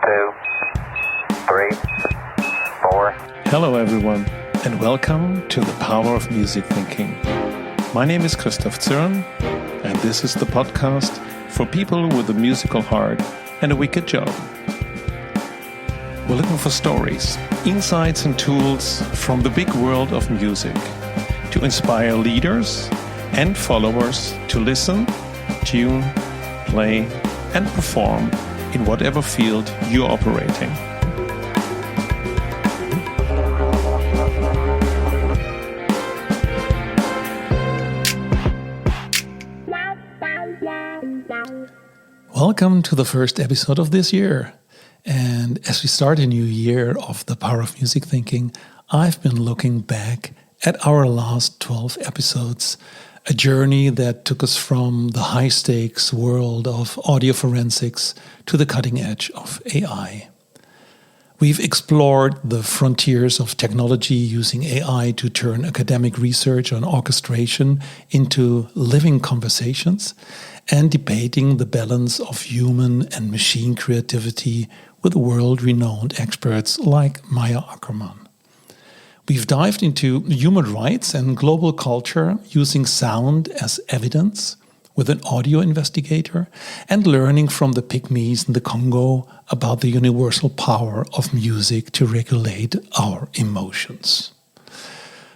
2, 3, 4. Hello everyone, and welcome to the Power of Music Thinking. My name is Christoph Zürn, and this is the podcast for people with a musical heart and a wicked job. We're looking for stories, insights and tools from the big world of music to inspire leaders and followers to listen, tune, play and perform in whatever field you're operating. Welcome to the first episode of this year. And as we start a new year of the Power of Music Thinking, I've been looking back at our last 12 episodes, a journey that took us from the high-stakes world of audio forensics to the cutting edge of AI. We've explored the frontiers of technology using AI to turn academic research on orchestration into living conversations and debating the balance of human and machine creativity with world-renowned experts like Maya Ackerman. We've dived into human rights and global culture using sound as evidence with an audio investigator and learning from the pygmies in the Congo about the universal power of music to regulate our emotions.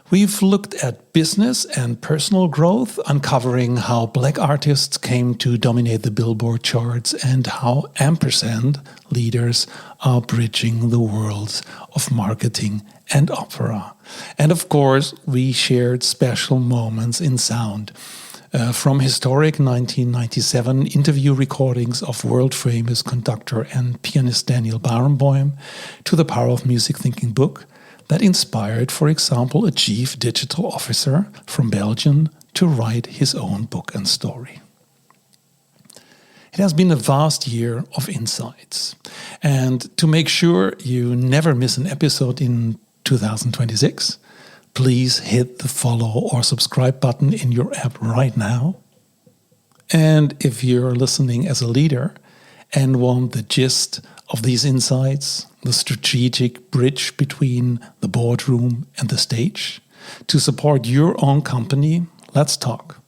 We've looked at business and personal growth, uncovering how Black artists came to dominate the Billboard charts and how ampersand leaders are bridging the worlds of marketing and opera. And of course, we shared special moments in sound. From historic 1997 interview recordings of world-famous conductor and pianist Daniel Barenboim to the Power of Music Thinking book that inspired, for example, a chief digital officer from Belgium to write his own book and story. It has been a vast year of insights. And to make sure you never miss an episode in 2026, please hit the follow or subscribe button in your app right now. And if you're listening as a leader and want the gist of these insights, the strategic bridge between the boardroom and the stage, to support your own company, let's talk.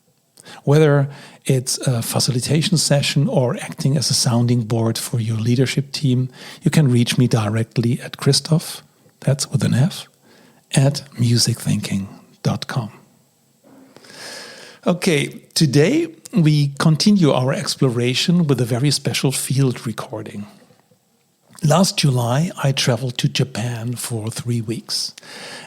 Whether it's a facilitation session or acting as a sounding board for your leadership team, you can reach me directly at Christoph, that's with an F, at musicthinking.com. Okay, today we continue our exploration with a very special field recording. Last July, I traveled to Japan for 3 weeks,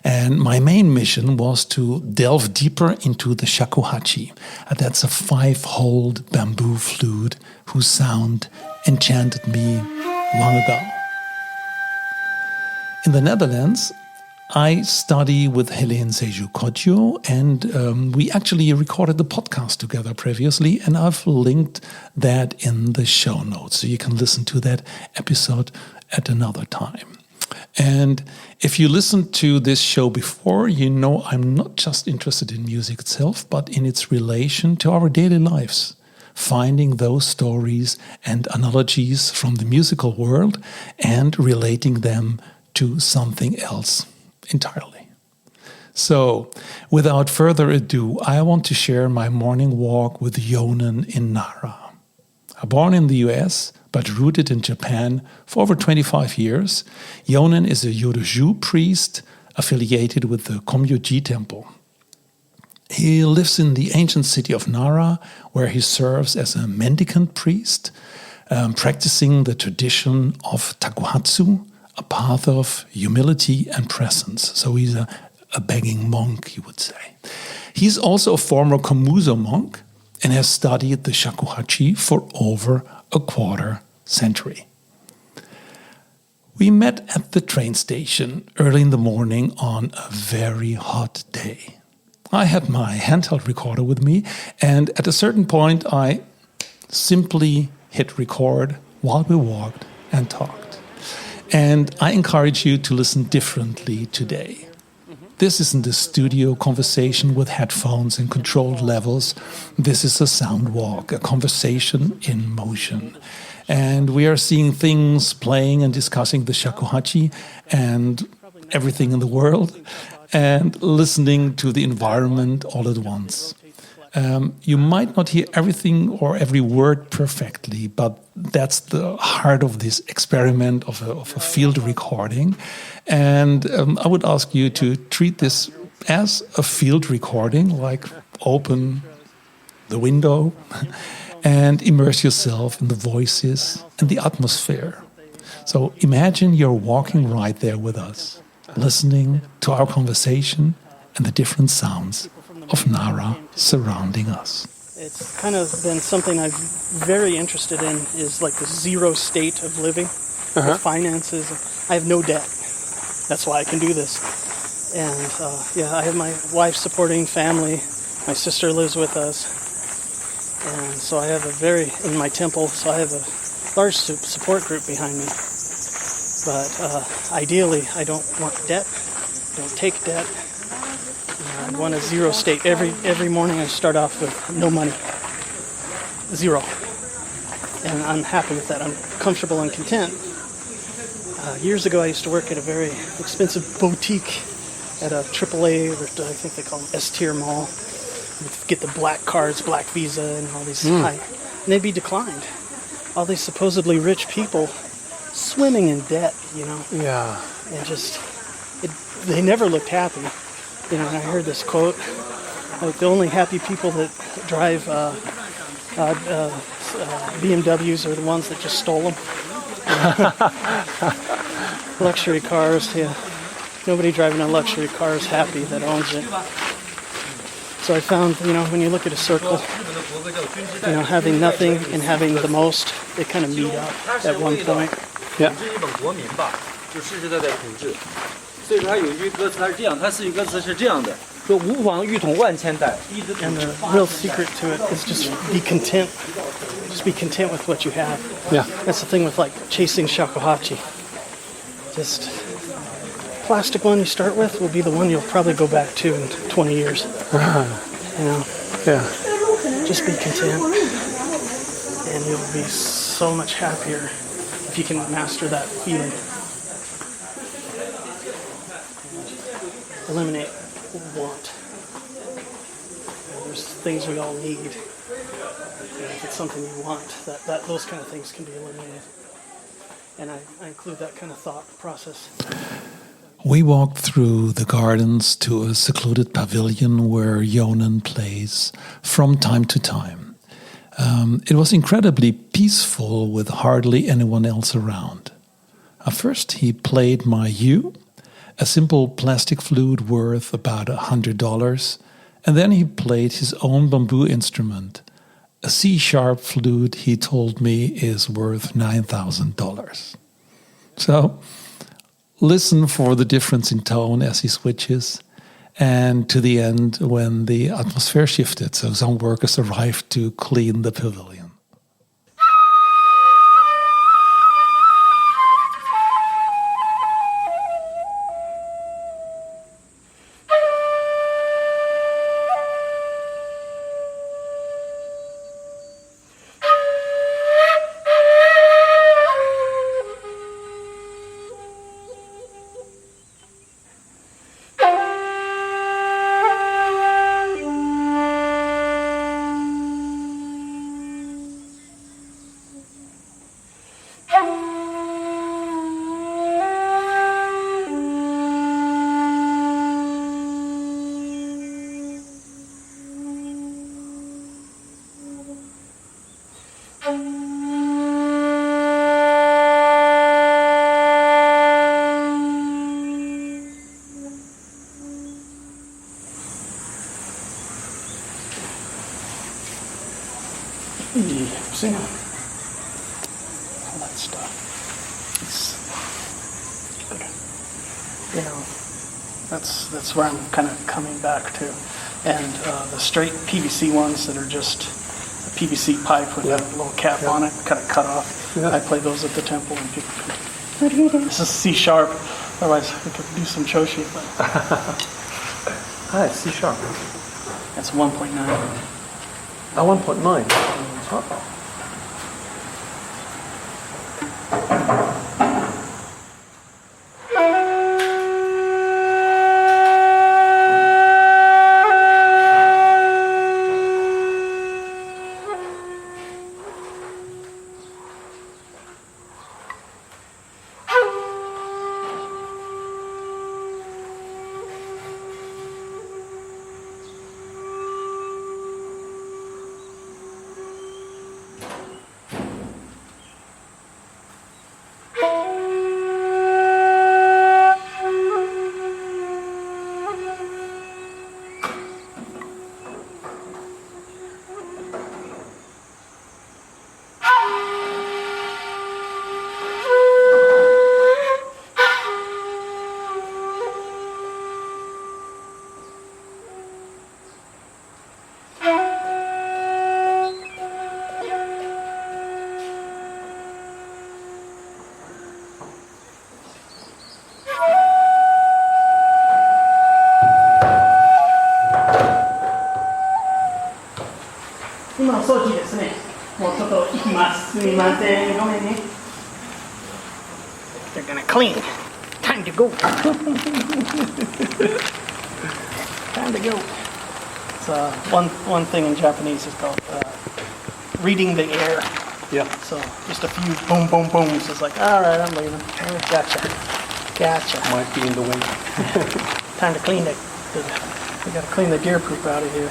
and my main mission was to delve deeper into the shakuhachi. That's a 5-holed bamboo flute whose sound enchanted me long ago. In the Netherlands, I study with Helene Seju Kodjo, and we actually recorded the podcast together previously, and I've linked that in the show notes, so you can listen to that episode at another time. And if you listened to this show before, you know I'm not just interested in music itself, but in its relation to our daily lives, finding those stories and analogies from the musical world and relating them to something else entirely. So, without further ado, I want to share my morning walk with Jonen in Nara. Born in the US, but rooted in Japan for over 25 years, Jonen is a Shakuhachi Priest affiliated with the Komuso temple. He lives in the ancient city of Nara, where he serves as a mendicant priest, practicing the tradition of takuhatsu, a path of humility and presence. So he's a begging monk, you would say. He's also a former Komuso monk and has studied the Shakuhachi for over a quarter century. We met at the train station early in the morning on a very hot day. I had my handheld recorder with me, and at a certain point I simply hit record while we walked and talked. And I encourage you to listen differently today. This isn't a studio conversation with headphones and controlled levels. This is a soundwalk, a conversation in motion. And we are seeing things playing and discussing the shakuhachi and everything in the world, and listening to the environment all at once. You might not hear everything or every word perfectly, but that's the heart of this experiment of a field recording. And I would ask you to treat this as a field recording, like open the window and immerse yourself in the voices and the atmosphere. So imagine you're walking right there with us, listening to our conversation and the different sounds of Nara surrounding us. It's kind of been something I'm very interested in, is like the zero state of living with finances. I have no debt. That's why I can do this. And I have my wife supporting family. My sister lives with us. And so I have in my temple, so I have a large support group behind me. But ideally, I don't want debt, don't take debt. I want a zero state. Every morning I start off with no money. Zero. And I'm happy with that. I'm comfortable and content. Years ago I used to work at a very expensive boutique at a AAA, or I think they call them S-tier mall. You'd get the black cards, black Visa, and all these high. And they'd be declined. All these supposedly rich people swimming in debt, Yeah. And they never looked happy. And I heard this quote, like the only happy people that drive BMWs are the ones that just stole them. Luxury cars, yeah. Nobody driving a luxury car is happy that owns it. So I found, when you look at a circle, having nothing and having the most, they kind of meet up at one point. Yeah. 所以它有一句歌词，它是这样，它是一句歌词是这样的，说吾往欲统万千代。 And the real secret to it is just be content. Just be content with what you have. Yeah. That's the thing with like chasing shakuhachi. Just plastic one you start with will be the one you'll probably go back to in 20 years. Yeah. Just be content, and you'll be so much happier if you can master that feeling. Eliminate want. There's things we all need. And if it's something you want, that those kind of things can be eliminated. And I include that kind of thought process. We walked through the gardens to a secluded pavilion where Jonen plays from time to time. It was incredibly peaceful with hardly anyone else around. At first he played my U, a simple plastic flute worth about $100, and then he played his own bamboo instrument, a C-sharp flute he told me is worth $9,000. So listen for the difference in tone as he switches, and to the end when the atmosphere shifted, so some workers arrived to clean the pavilion. Sing on. All that stuff. That's where I'm kind of coming back to. And the straight PVC ones that are just a PVC pipe with a little cap on it, kind of cut off. Yeah. I play those at the temple and people come. What do you do? This is C-sharp. Otherwise, we could do some choshi. Ah, it's C-sharp. That's 1.9. 1.9. They're gonna clean. Time to go. Time to go. It's one thing in Japanese is called reading the air. Yeah. So just a few boom, boom, booms. It's like, all right, I'm leaving. Gotcha. Might be in the way. Time to clean it. We gotta clean the deer poop out of here.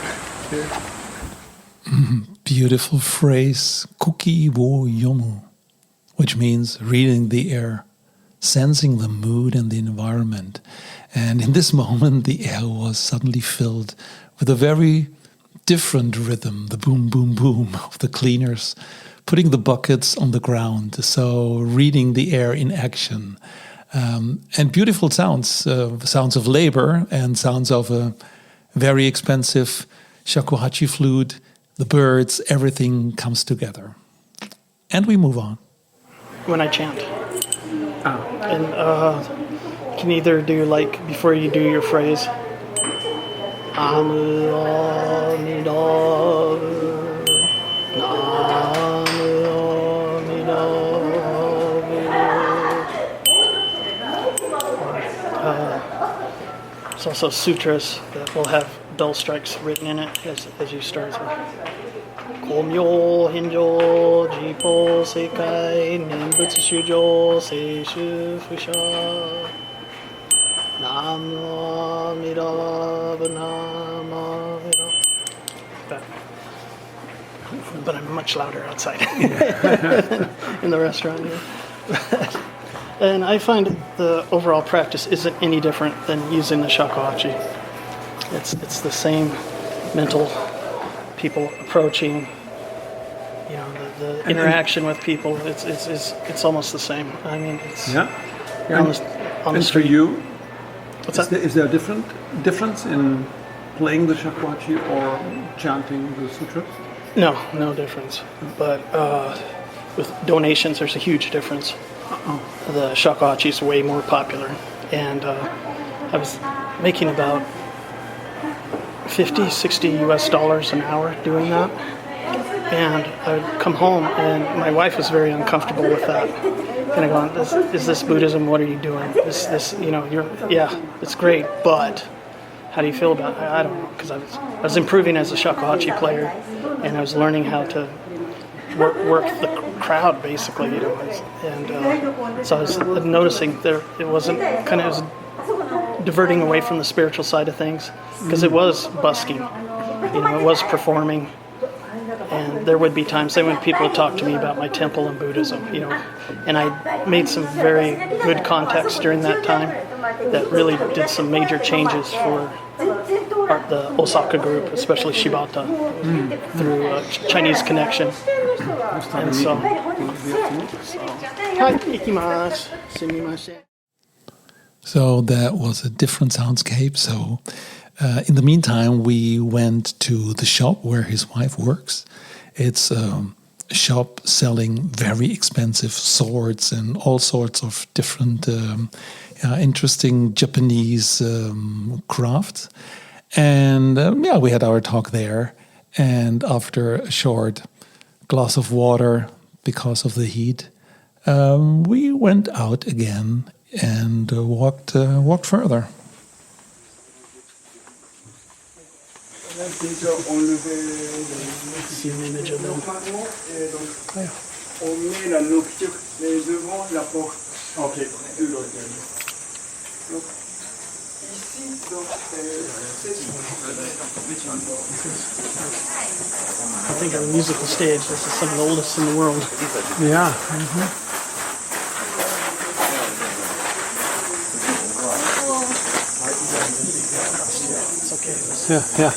Beautiful phrase, Kuuki wo yomu, which means reading the air, sensing the mood and the environment. And in this moment, the air was suddenly filled with a very different rhythm, the boom, boom, boom of the cleaners, putting the buckets on the ground. So reading the air in action. And beautiful sounds, sounds of labor and sounds of a very expensive shakuhachi flute, the birds, everything comes together. And we move on. When I chant. And you can either do like, before you do your phrase, Namu Amida, Namu Amida. There's also sutras that will have bell strikes written in it as you start. Komyo Hinjo Jipo Sekai Nenbutsu Shujo Seishu Fusha Nama Midava Nama But I'm much louder outside in the restaurant here. And I find the overall practice isn't any different than using the shakuhachi. It's the same mental people approaching, the interaction with people. It's almost the same. I mean, it's on the And for street. you, What's that? is there a difference in playing the shakuhachi or chanting the sutras? No difference. But with donations, there's a huge difference. The shakuhachi is way more popular, and I was making about $50-60 US an hour doing that. And I would come home, and my wife was very uncomfortable with that. And I go, is this Buddhism? What are you doing? It's great, but how do you feel about it? I don't know, because I was improving as a shakuhachi player, and I was learning how to work the crowd, basically, and so I was noticing it was diverting away from the spiritual side of things, because it was busking, it was performing. And there would be times when people would talk to me about my temple and Buddhism, and I made some very good contacts during that time that really did some major changes for the Osaka group, especially Shibata, through Chinese connection. And so, So that was a different soundscape. So in the meantime, we went to the shop where his wife works. It's a shop selling very expensive swords and all sorts of different interesting Japanese crafts. And we had our talk there. And after a short glass of water, because of the heat, we went out again and walked further. see an image of them. On met la nocturne, mais devant la porte. Ok. Donc, ici, donc, I think our musical stage, this is some of the oldest in the world. Yeah. It's okay. Yeah.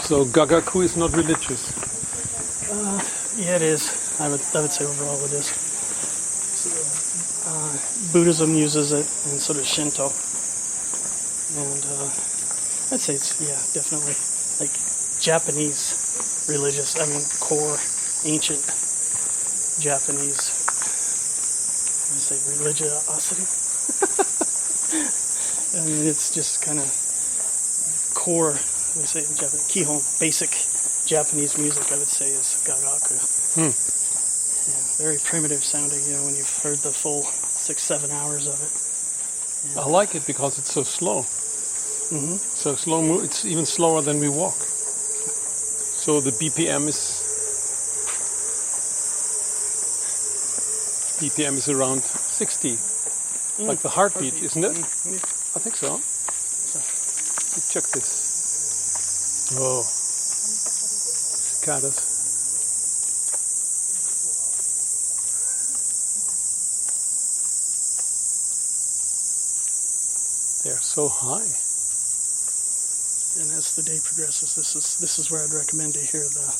So Gagaku is not religious. Yeah, it is. I would say overall it is. Buddhism uses it, and so does Shinto. And I'd say it's, yeah, definitely like Japanese religious, I mean, core, ancient Japanese, I say religiosity. I mean, it's just kind of core, I would say in Japanese, kihon, basic Japanese music, I would say, is gagaku. Yeah, very primitive sounding, you know, when you've heard the full 6-7 hours of it. I like it because it's so slow. Mm-hmm. So slow. It's even slower than we walk. So the BPM is around 60, like the heartbeat, isn't it? I think so. Let's check this. Oh, cicadas. They're so high. And as the day progresses, this is where I'd recommend to hear the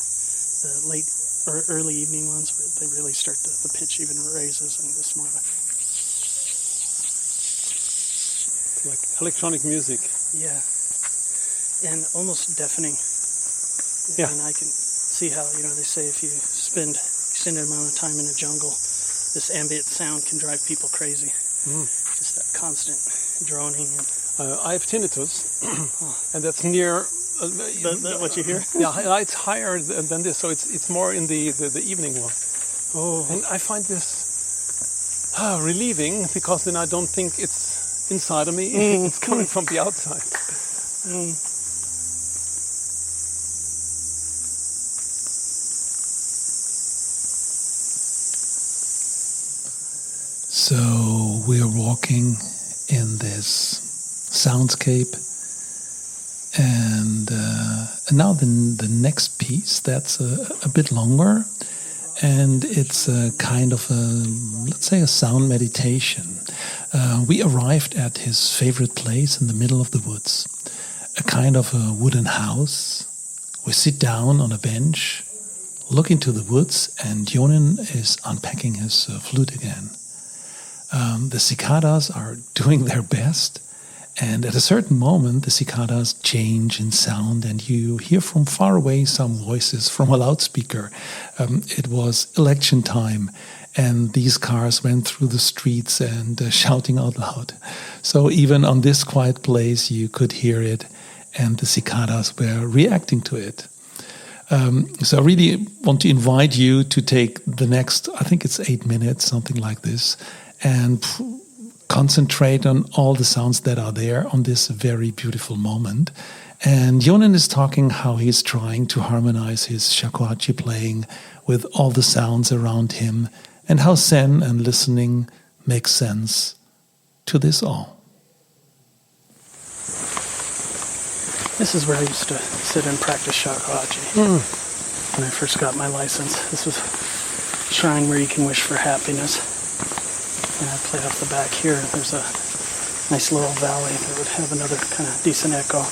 late or early evening ones where they really start the pitch even raises, and this more of a Like electronic music. yeah, and almost deafening. Yeah. And I can see how, you know, they say if you spend extended amount of time in a jungle, this ambient sound can drive people crazy. Just that constant droning. And I have tinnitus, and that's near. that what you hear? Yeah, it's higher than this, so it's more in the evening one. Oh, And I find this relieving because then I don't think it's inside of me; it's coming from the outside. So we're walking in this soundscape, and now the next piece that's a bit longer, and it's a kind of let's say a sound meditation. We arrived at his favorite place in the middle of the woods, a kind of a wooden house. We sit down on a bench, look into the woods, and Jonen is unpacking his flute again. The cicadas are doing their best, and at a certain moment the cicadas change in sound, and you hear from far away some voices from a loudspeaker. It was election time, and these cars went through the streets and shouting out loud. So even on this quiet place you could hear it, and the cicadas were reacting to it. So I really want to invite you to take the next, I think it's 8 minutes, something like this, and concentrate on all the sounds that are there on this very beautiful moment. And Jonen is talking how he's trying to harmonize his shakuhachi playing with all the sounds around him, and how Zen and listening makes sense to this all. this is where I used to sit and practice shakuhachi when I first got my license. This was a shrine where you can wish for happiness. And I played off the back here. There's a nice little valley that would have another kind of decent echo.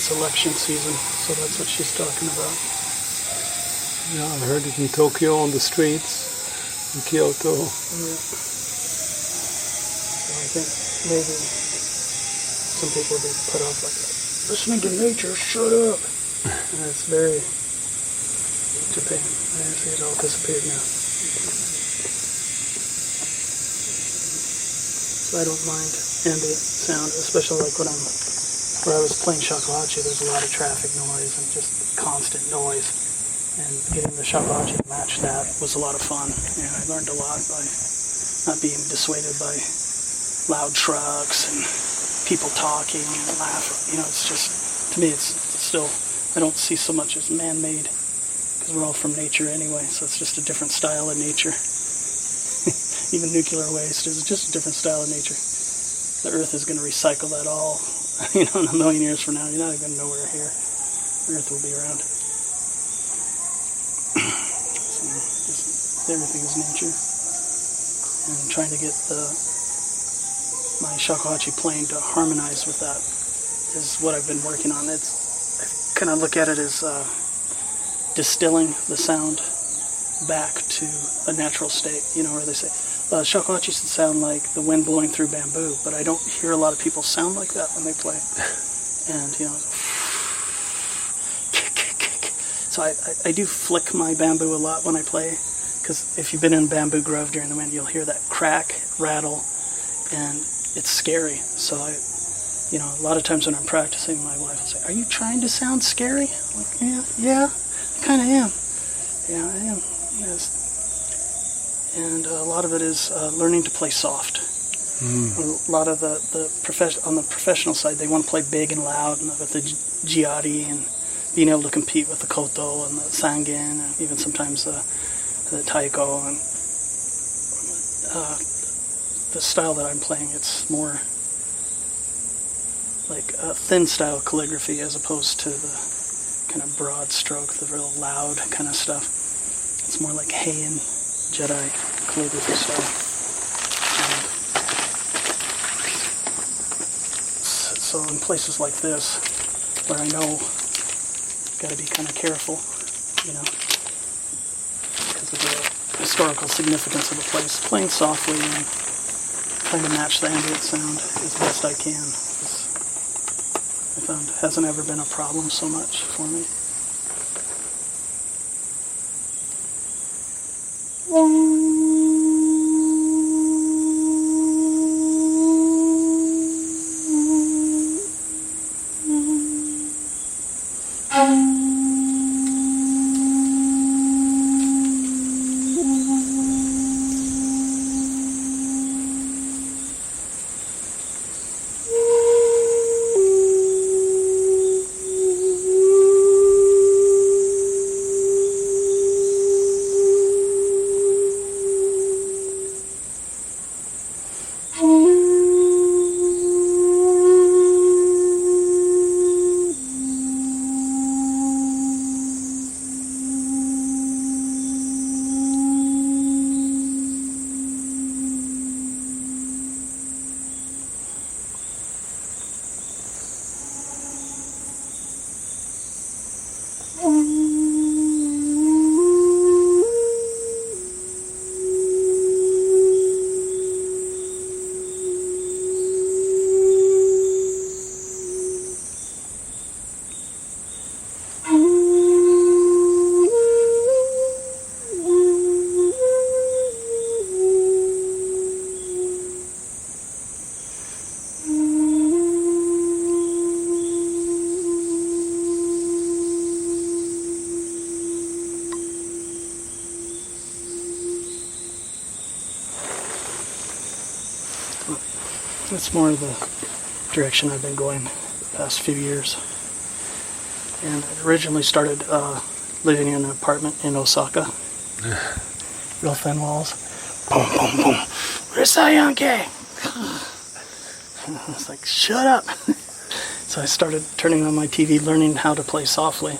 It's election season, so that's what she's talking about. Yeah, I heard it in Tokyo on the streets, in Kyoto. Yeah. So I think maybe some people will be put off like, listening to nature, shut up. And it's very Japan. I see it all disappeared now. So I don't mind ambient sound, especially like where I was playing Shakuhachi, there's a lot of traffic noise and just constant noise. And getting the Shakuhachi to match that was a lot of fun. And I learned a lot by not being dissuaded by loud trucks and people talking and laughing. You know, it's just, to me, it's still, I don't see so much as man-made, because we're all from nature anyway, so it's just a different style of nature. Even nuclear waste is just a different style of nature. The Earth is going to recycle that all, you know, in a million years from now. You're not even nowhere here. The Earth will be around. So just, everything is nature. And trying to get my Shakuhachi playing to harmonize with that is what I've been working on. I kind of look at it as distilling the sound back to a natural state, you know, where they say, Shakuhachi should sound like the wind blowing through bamboo, but I don't hear a lot of people sound like that when they play. And, you know, so I do flick my bamboo a lot when I play, because if you've been in bamboo grove during the wind, you'll hear that crack, rattle, and it's scary. So you know, a lot of times when I'm practicing, my wife will say, "Are you trying to sound scary?" I'm like, yeah, I kind of am. Yeah, I am. Yes. And a lot of it is learning to play soft. A lot of on the professional side, they want to play big and loud, and with the giadi and being able to compete with the koto and the sangen, and even sometimes the taiko. And the style that I'm playing, it's more like a thin style calligraphy as opposed to the kind of broad stroke, the real loud kind of stuff. It's more like Heian Jedi calligraphy style. And so in places like this, where I know got to be kind of careful, you know, because of the historical significance of the place, playing softly and trying to match the ambient sound as best I can. I found it hasn't ever been a problem so much for me. That's more of the direction I've been going the past few years. And I originally started living in an apartment in Osaka. Real thin walls. Boom, boom, boom. Risayanke! I was like, shut up! So I started turning on my TV, learning how to play softly.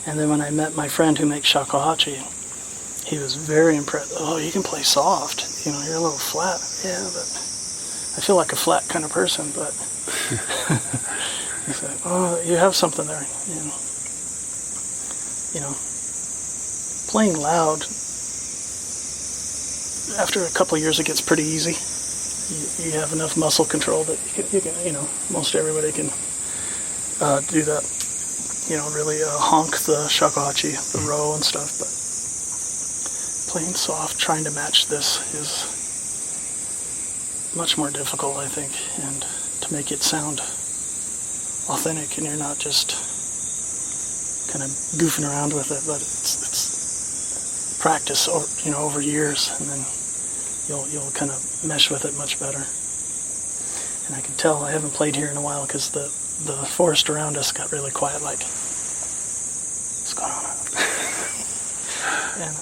And then when I met my friend who makes shakuhachi, he was very impressed. Oh, you can play soft. You know, you're a little flat. Yeah, but I feel like a flat kind of person, but He's like, oh, you have something there. Playing loud, after a couple of years it gets pretty easy. You have enough muscle control that you can most everybody can do that. Really honk the shakuhachi, the row and stuff. But playing soft, trying to match this is much more difficult, I think, and to make it sound authentic, and you're not just kind of goofing around with it, but it's practice, over years, and then you'll kind of mesh with it much better. And I can tell I haven't played here in a while because the forest around us got really quiet. Like, what's going on? And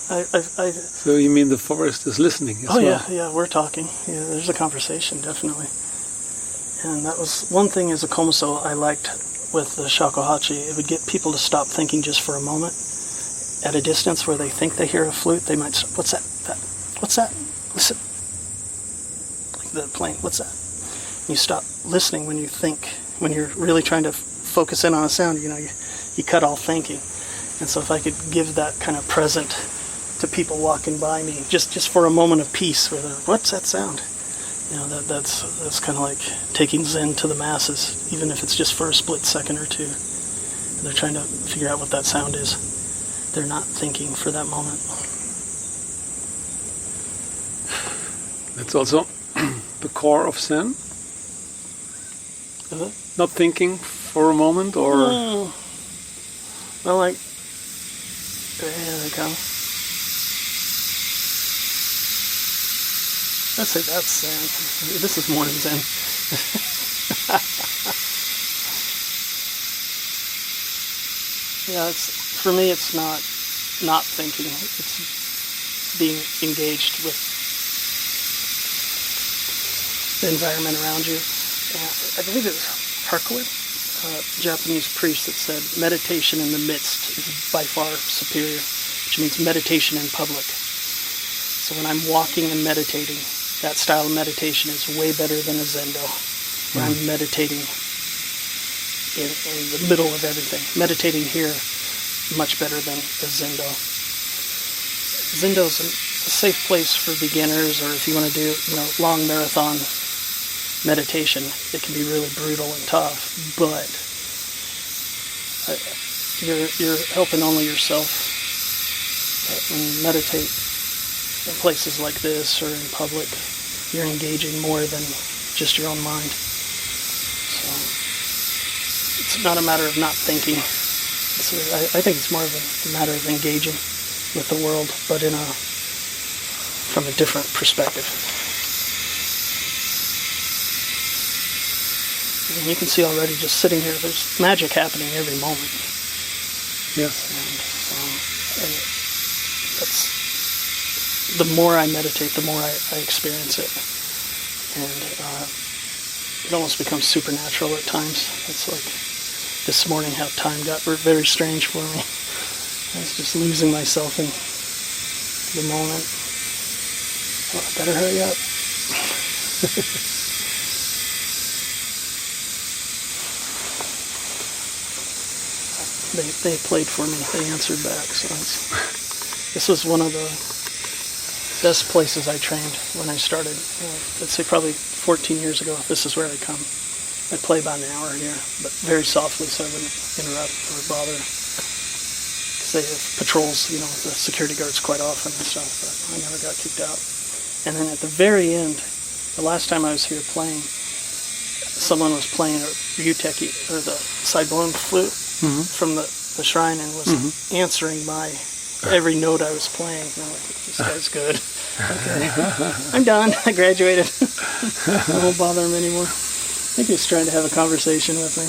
I So you mean the forest is listening as well? yeah, we're talking. Yeah, there's a conversation, definitely. And that was one thing as a Komuso I liked with the shakuhachi. It would get people to stop thinking just for a moment. At a distance where they think they hear a flute, they might say, what's that? What's that? Listen. Like the plane, what's that? And you stop listening when you think, when you're really trying to focus in on a sound, you cut all thinking. And so if I could give that kind of present to people walking by me, just for a moment of peace, where they're like, what's that sound? That's kind of like taking Zen to the masses, even if it's just for a split second or two. And they're trying to figure out what that sound is. They're not thinking for that moment. That's also the core of Zen. Is it? Not thinking for a moment, or Well, like, there they go. I'd say that's Zen. This is more than Zen. Yeah, for me, it's not thinking. It's being engaged with the environment around you. I believe it was Harkoit, a Japanese priest, that said meditation in the midst is by far superior, which means meditation in public. So when I'm walking and meditating, that style of meditation is way better than a zendo, where I'm meditating in the middle of everything. Meditating here, much better than a zendo. Zendo's a safe place for beginners, or if you want to do long marathon meditation. It can be really brutal and tough, but you're helping only yourself. When you meditate in places like this or in public, you're engaging more than just your own mind. So it's not a matter of not thinking. I think it's more of a matter of engaging with the world, but from a different perspective. And you can see already just sitting here, there's magic happening every moment. yes, And that's, the more I meditate, the more I experience it. And it almost becomes supernatural at times. It's like this morning how time got very strange for me. I was just losing myself in the moment. Oh, I better hurry up. They played for me. They answered back. So this was one of the best places I trained when I started. I'd say probably 14 years ago. This is where I come. I play about an hour here, but very softly so I wouldn't interrupt or bother. Because they have patrols, the security guards quite often and stuff, but I never got kicked out. And then at the very end, the last time I was here playing, someone was playing a ryuteki, or the side-blown flute, from the shrine, and was answering my every note I was playing. And I'm like, this guy's good. Okay. I'm done. I graduated. I won't bother him anymore. I think he was trying to have a conversation with me.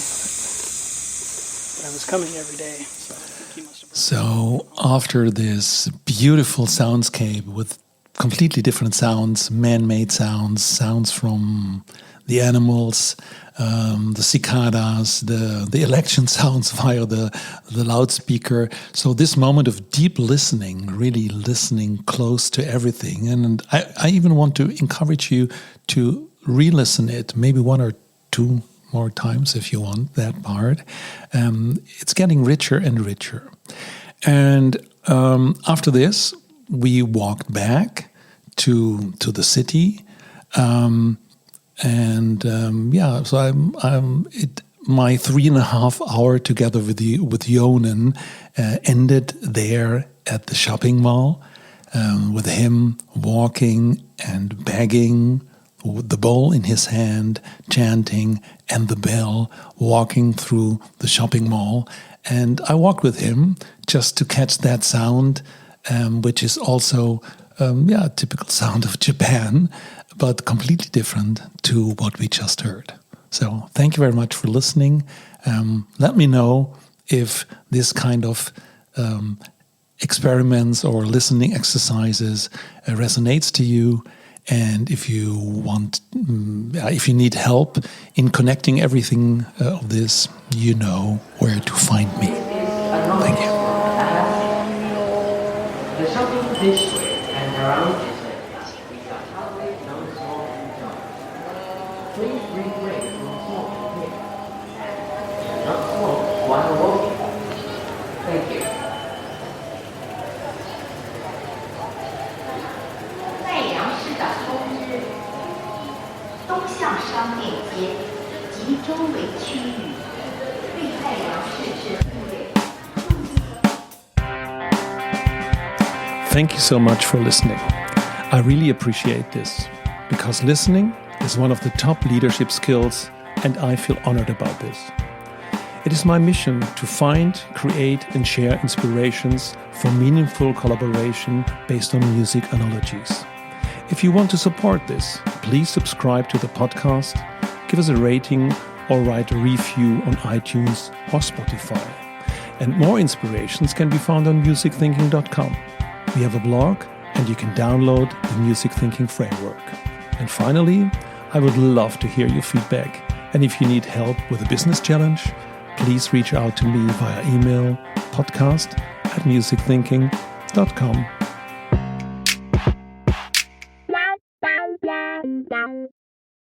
But I was coming every day, so I think he must have... So after this beautiful soundscape with completely different sounds, man-made sounds, sounds from the animals, the cicadas, the election sounds via the loudspeaker. So this moment of deep listening, really listening close to everything. And I even want to encourage you to re-listen it, maybe one or two more times if you want that part. It's getting richer and richer. And after this, we walked back to the city. So my 3.5 hour together with Jonen ended there at the shopping mall, with him walking and begging, the bowl in his hand, chanting, and the bell, walking through the shopping mall. And I walked with him just to catch that sound, which is also a typical sound of Japan, but completely different to what we just heard. So thank you very much for listening. Let me know if this kind of experiments or listening exercises resonates to you, and if you want, if you need help in connecting everything of this, you know where to find me. Thank you. The shopping district and around it, we got public non-smoking zone. Please refrain from smoking here. And not smoke while walking. Thank you. 奈良市的通知，东向商店街及周围区域对奈良市之部位。 Thank you so much for listening. I really appreciate this, because listening is one of the top leadership skills, and I feel honored about this. It is my mission to find, create, and share inspirations for meaningful collaboration based on music analogies. If you want to support this, please subscribe to the podcast, give us a rating, or write a review on iTunes or Spotify. And more inspirations can be found on musicthinking.com. We have a blog, and you can download the Music Thinking Framework. And finally, I would love to hear your feedback. And if you need help with a business challenge, please reach out to me via email, podcast@musicthinking.com.